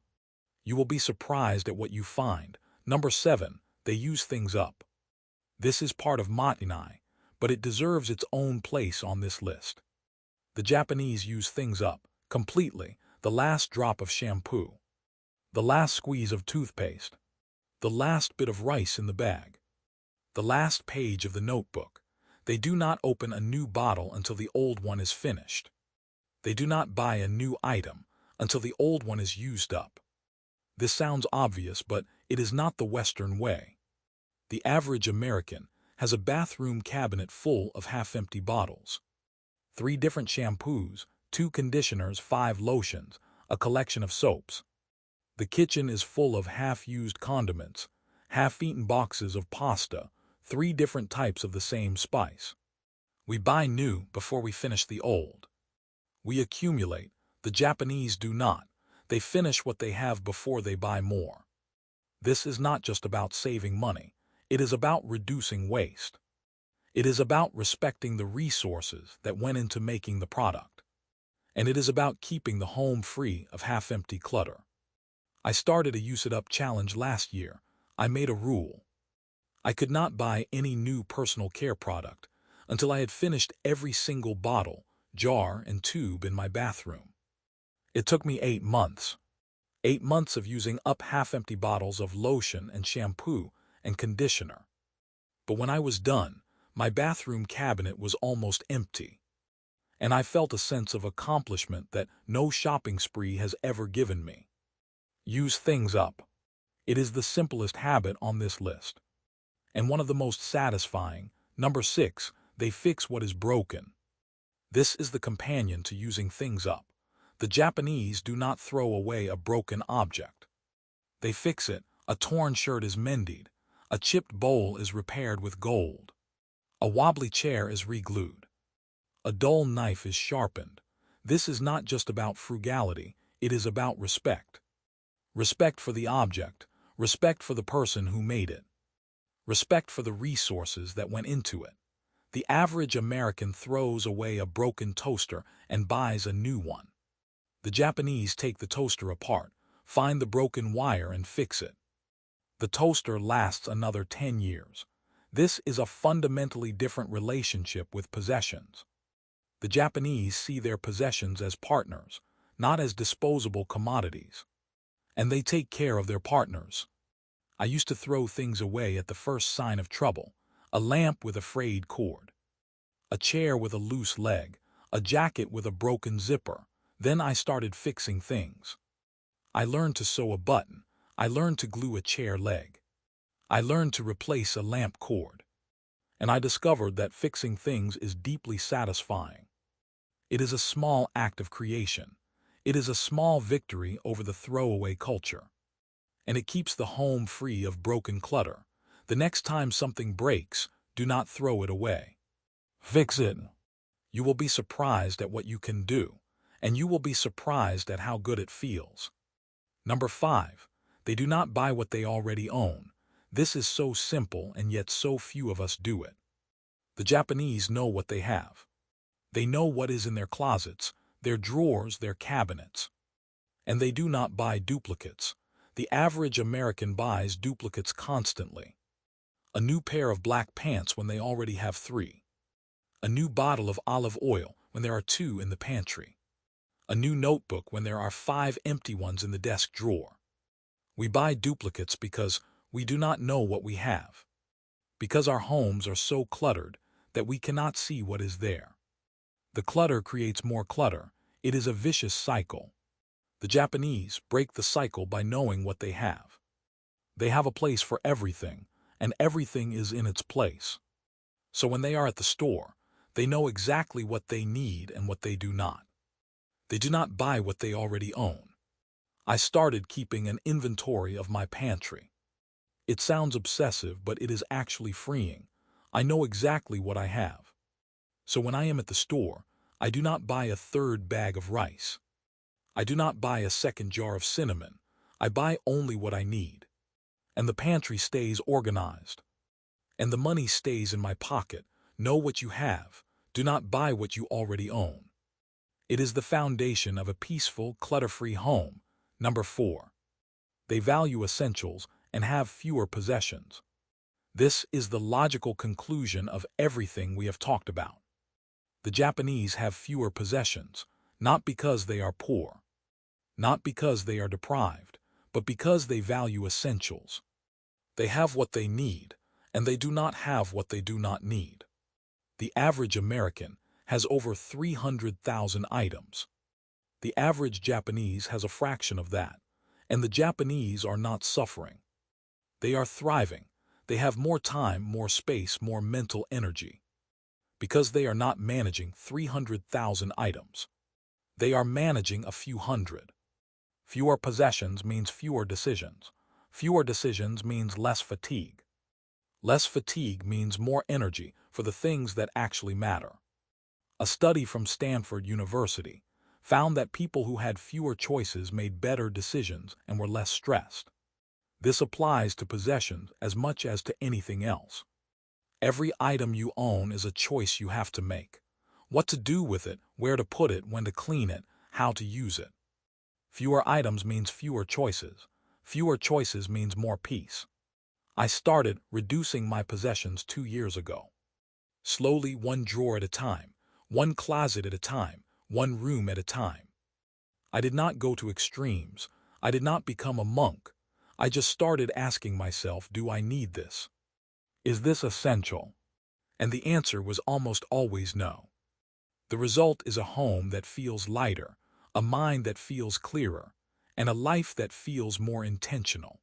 You will be surprised at what you find. Number 7, they use things up. This is part of Matinai, but it deserves its own place on this list. The Japanese use things up, completely, the last drop of shampoo, the last squeeze of toothpaste, the last bit of rice in the bag, the last page of the notebook. They do not open a new bottle until the old one is finished. They do not buy a new item until the old one is used up. This sounds obvious, but it is not the Western way. The average American has a bathroom cabinet full of half-empty bottles. 3 different shampoos, 2 conditioners, 5 lotions, a collection of soaps. The kitchen is full of half-used condiments, half-eaten boxes of pasta, 3 different types of the same spice. We buy new before we finish the old. We accumulate. The Japanese do not. They finish what they have before they buy more. This is not just about saving money. It is about reducing waste. It is about respecting the resources that went into making the product. And it is about keeping the home free of half-empty clutter. I started a Use It Up challenge last year. I made a rule. I could not buy any new personal care product until I had finished every single bottle, jar, and tube in my bathroom. It took me 8 months. 8 months of using up half-empty bottles of lotion and shampoo and conditioner. But when I was done, my bathroom cabinet was almost empty. And I felt a sense of accomplishment that no shopping spree has ever given me. Use things up. It is the simplest habit on this list. And one of the most satisfying. Number 6, they fix what is broken. This is the companion to using things up. The Japanese do not throw away a broken object. They fix it. A torn shirt is mended. A chipped bowl is repaired with gold. A wobbly chair is re-glued. A dull knife is sharpened. This is not just about frugality, it is about respect. Respect for the object, respect for the person who made it, respect for the resources that went into it. The average American throws away a broken toaster and buys a new one. The Japanese take the toaster apart, find the broken wire and fix it. The toaster lasts another 10 years. This is a fundamentally different relationship with possessions. The Japanese see their possessions as partners, not as disposable commodities. And they take care of their partners. I used to throw things away at the first sign of trouble. A lamp with a frayed cord, a chair with a loose leg, a jacket with a broken zipper. Then I started fixing things. I learned to sew a button. I learned to glue a chair leg. I learned to replace a lamp cord. And I discovered that fixing things is deeply satisfying. It is a small act of creation. It is a small victory over the throwaway culture. And it keeps the home free of broken clutter. The next time something breaks, do not throw it away. Fix it. You will be surprised at what you can do, and you will be surprised at how good it feels. Number 5, they do not buy what they already own. This is so simple, and yet so few of us do it. The Japanese know what they have. They know what is in their closets, their drawers, their cabinets. And they do not buy duplicates. The average American buys duplicates constantly. A new pair of black pants when they already have 3. A new bottle of olive oil when there are 2 in the pantry. A new notebook when there are 5 empty ones in the desk drawer. We buy duplicates because we do not know what we have. Because our homes are so cluttered that we cannot see what is there. The clutter creates more clutter. It is a vicious cycle. The Japanese break the cycle by knowing what they have. They have a place for everything, and everything is in its place. So when they are at the store, they know exactly what they need and what they do not. They do not buy what they already own. I started keeping an inventory of my pantry. It sounds obsessive, but it is actually freeing. I know exactly what I have. So when I am at the store, I do not buy a 3rd bag of rice. I do not buy a 2nd jar of cinnamon. I buy only what I need. And the pantry stays organized. And the money stays in my pocket. Know what you have. Do not buy what you already own. It is the foundation of a peaceful, clutter-free home. Number 4. they value essentials and have fewer possessions. This is the logical conclusion of everything we have talked about. The Japanese have fewer possessions, not because they are poor, not because they are deprived, but because they value essentials. They have what they need, and they do not have what they do not need. The average American has over 300,000 items. The average Japanese has a fraction of that, and the Japanese are not suffering. They are thriving. They have more time, more space, more mental energy. Because they are not managing 300,000 items. They are managing a few hundred. Fewer possessions means fewer decisions. Fewer decisions means less fatigue. Less fatigue means more energy for the things that actually matter. A study from Stanford University found that people who had fewer choices made better decisions and were less stressed. This applies to possessions as much as to anything else. Every item you own is a choice you have to make. What to do with it, where to put it, when to clean it, how to use it. Fewer items means fewer choices. Fewer choices means more peace. I started reducing my possessions 2 years ago. Slowly, one drawer at a time, one closet at a time, one room at a time. I did not go to extremes. I did not become a monk. I just started asking myself, do I need this? Is this essential? And the answer was almost always no. The result is a home that feels lighter, a mind that feels clearer, and a life that feels more intentional.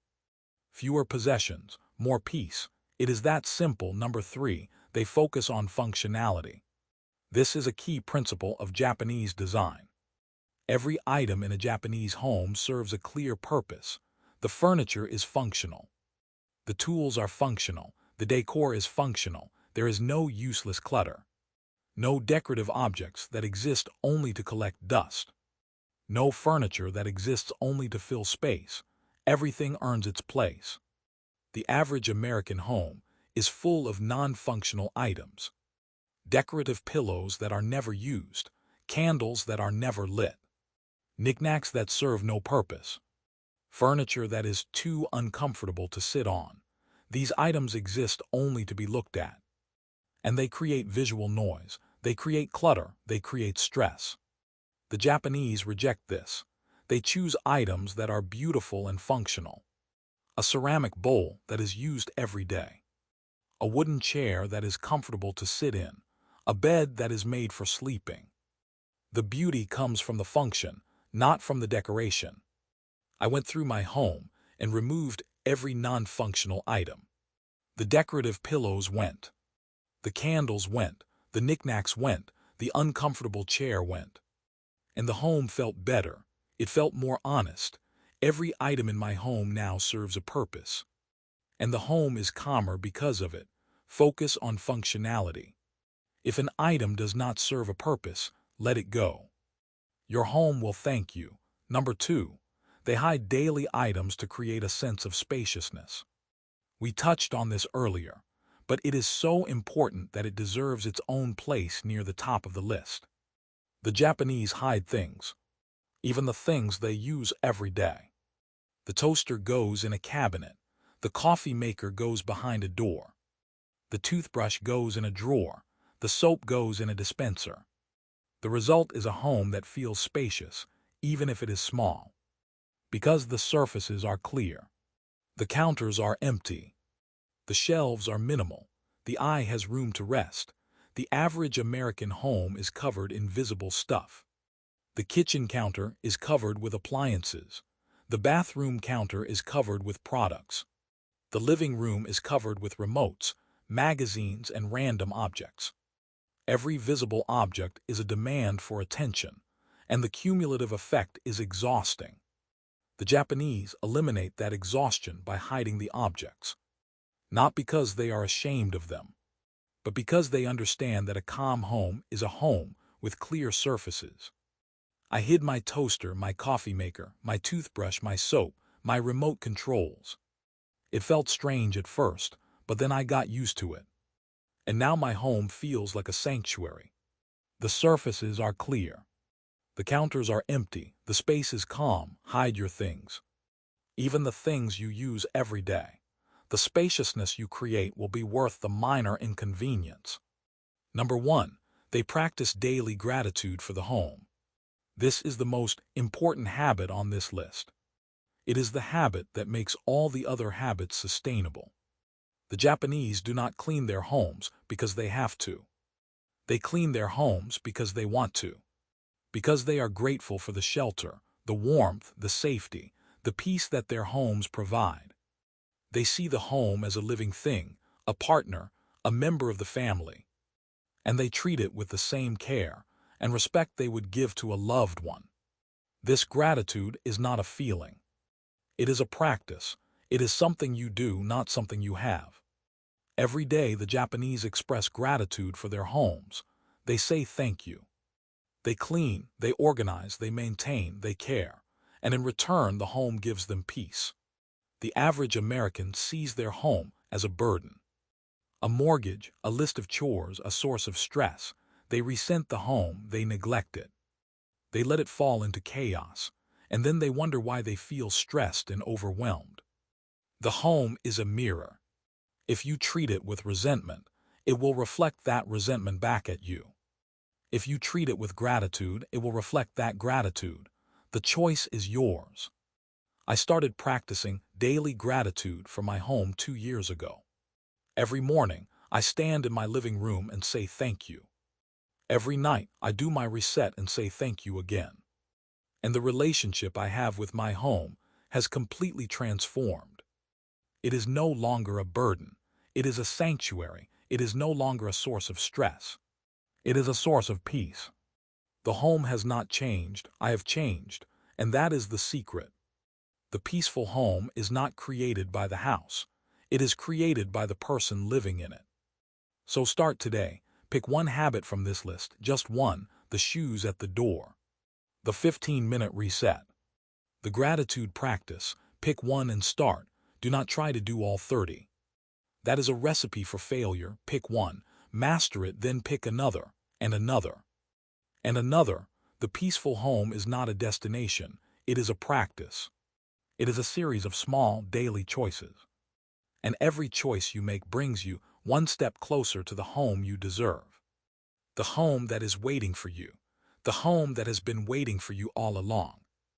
Fewer possessions, more peace. It is that simple. Number 3, they focus on functionality. This is a key principle of Japanese design. Every item in a Japanese home serves a clear purpose. The furniture is functional. The tools are functional. The decor is functional. There is no useless clutter. No decorative objects that exist only to collect dust. No furniture that exists only to fill space. Everything earns its place. The average American home is full of non-functional items. Decorative pillows that are never used, candles that are never lit, knickknacks that serve no purpose, furniture that is too uncomfortable to sit on. These items exist only to be looked at. And they create visual noise, they create clutter, they create stress. The Japanese reject this. They choose items that are beautiful and functional. A ceramic bowl that is used every day. A wooden chair that is comfortable to sit in. A bed that is made for sleeping. The beauty comes from the function, not from the decoration. I went through my home and removed every non-functional item. The decorative pillows went. The candles went. The knickknacks went. The uncomfortable chair went. And the home felt better. It felt more honest. Every item in my home now serves a purpose. And the home is calmer because of it. Focus on functionality. If an item does not serve a purpose, let it go. Your home will thank you. Number 2, they hide daily items to create a sense of spaciousness. We touched on this earlier, but it is so important that it deserves its own place near the top of the list. The Japanese hide things, even the things they use every day. The toaster goes in a cabinet. The coffee maker goes behind a door. The toothbrush goes in a drawer. The soap goes in a dispenser. The result is a home that feels spacious, even if it is small. Because the surfaces are clear. The counters are empty. The shelves are minimal. The eye has room to rest. The average American home is covered in visible stuff. The kitchen counter is covered with appliances. The bathroom counter is covered with products. The living room is covered with remotes, magazines, and random objects. Every visible object is a demand for attention, and the cumulative effect is exhausting. The Japanese eliminate that exhaustion by hiding the objects. Not because they are ashamed of them, but because they understand that a calm home is a home with clear surfaces. I hid my toaster, my coffee maker, my toothbrush, my soap, my remote controls. It felt strange at first, but then I got used to it. And now my home feels like a sanctuary. The surfaces are clear. The counters are empty. The space is calm. Hide your things. even the things you use every day. The spaciousness you create will be worth the minor inconvenience. Number 1. They practice daily gratitude for the home. This is the most important habit on this list. It is the habit that makes all the other habits sustainable. The Japanese do not clean their homes because they have to. They clean their homes because they want to. Because they are grateful for the shelter, the warmth, the safety, the peace that their homes provide. They see the home as a living thing, a partner, a member of the family. And they treat it with the same care and respect they would give to a loved one. This gratitude is not a feeling. It is a practice. It is something you do, not something you have. Every day the Japanese express gratitude for their homes. They say thank you. They clean, they organize, they maintain, they care. And in return, the home gives them peace. The average American sees their home as a burden. A mortgage, a list of chores, a source of stress. They resent the home, they neglect it. They let it fall into chaos, and then they wonder why they feel stressed and overwhelmed. The home is a mirror. If you treat it with resentment, it will reflect that resentment back at you. If you treat it with gratitude, it will reflect that gratitude. The choice is yours. I started practicing daily gratitude for my home 2 years ago. Every morning, I stand in my living room and say thank you. Every night, I do my reset and say thank you again. And the relationship I have with my home has completely transformed. It is no longer a burden. It is a sanctuary. It is no longer a source of stress. It is a source of peace. The home has not changed. I have changed, and that is the secret. The peaceful home is not created by the house. It is created by the person living in it. So start today. Pick one habit from this list, just one, the shoes at the door. The 15-minute reset. The gratitude practice. Pick one and start. Do not try to do all 30. That is a recipe for failure. Pick one, master it, then pick another, and another, and another. The peaceful home is not a destination. It is a practice. It is a series of small, daily choices. And every choice you make brings you one step closer to the home you deserve. The home that is waiting for you. The home that has been waiting for you all along.